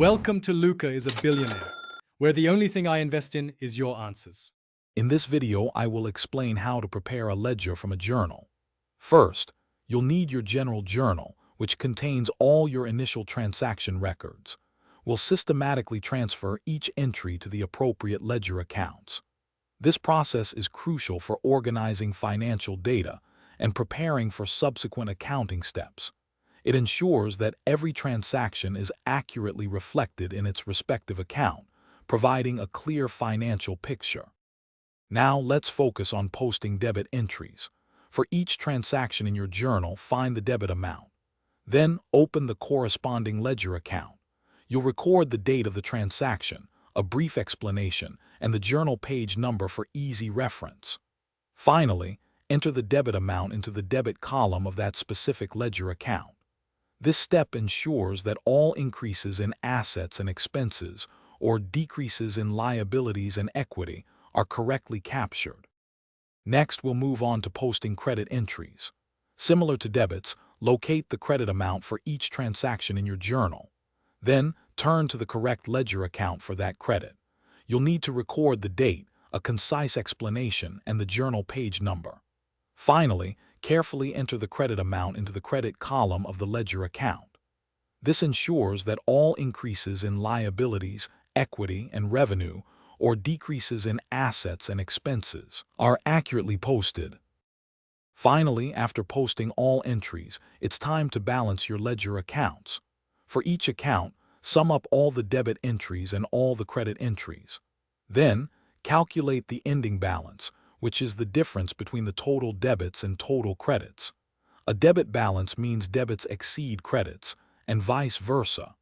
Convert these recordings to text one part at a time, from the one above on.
Welcome to Luca is a Billionaire, where the only thing I invest in is your answers. In this video, I will explain how to prepare a ledger from a journal. First, you'll need your general journal, which contains all your initial transaction records. We'll systematically transfer each entry to the appropriate ledger accounts. This process is crucial for organizing financial data and preparing for subsequent accounting steps. It ensures that every transaction is accurately reflected in its respective account, providing a clear financial picture. Now let's focus on posting debit entries. For each transaction in your journal, find the debit amount. Then open the corresponding ledger account. You'll record the date of the transaction, a brief explanation, and the journal page number for easy reference. Finally, enter the debit amount into the debit column of that specific ledger account. This step ensures that all increases in assets and expenses or decreases in liabilities and equity are correctly captured. Next, we'll move on to posting credit entries. Similar to debits, locate the credit amount for each transaction in your journal. Then, turn to the correct ledger account for that credit. You'll need to record the date, a concise explanation, and the journal page number. Finally, carefully enter the credit amount into the credit column of the ledger account. This ensures that all increases in liabilities, equity, and revenue, or decreases in assets and expenses, are accurately posted. Finally, after posting all entries, it's time to balance your ledger accounts. For each account, sum up all the debit entries and all the credit entries. Then, calculate the ending balance, which is the difference between the total debits and total credits. A debit balance means debits exceed credits, and vice versa.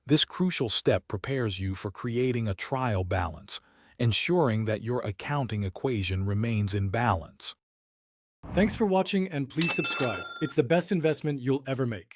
This crucial step prepares you for creating a trial balance, ensuring that your accounting equation remains in balance. Thanks for watching and please subscribe. It's the best investment you'll ever make.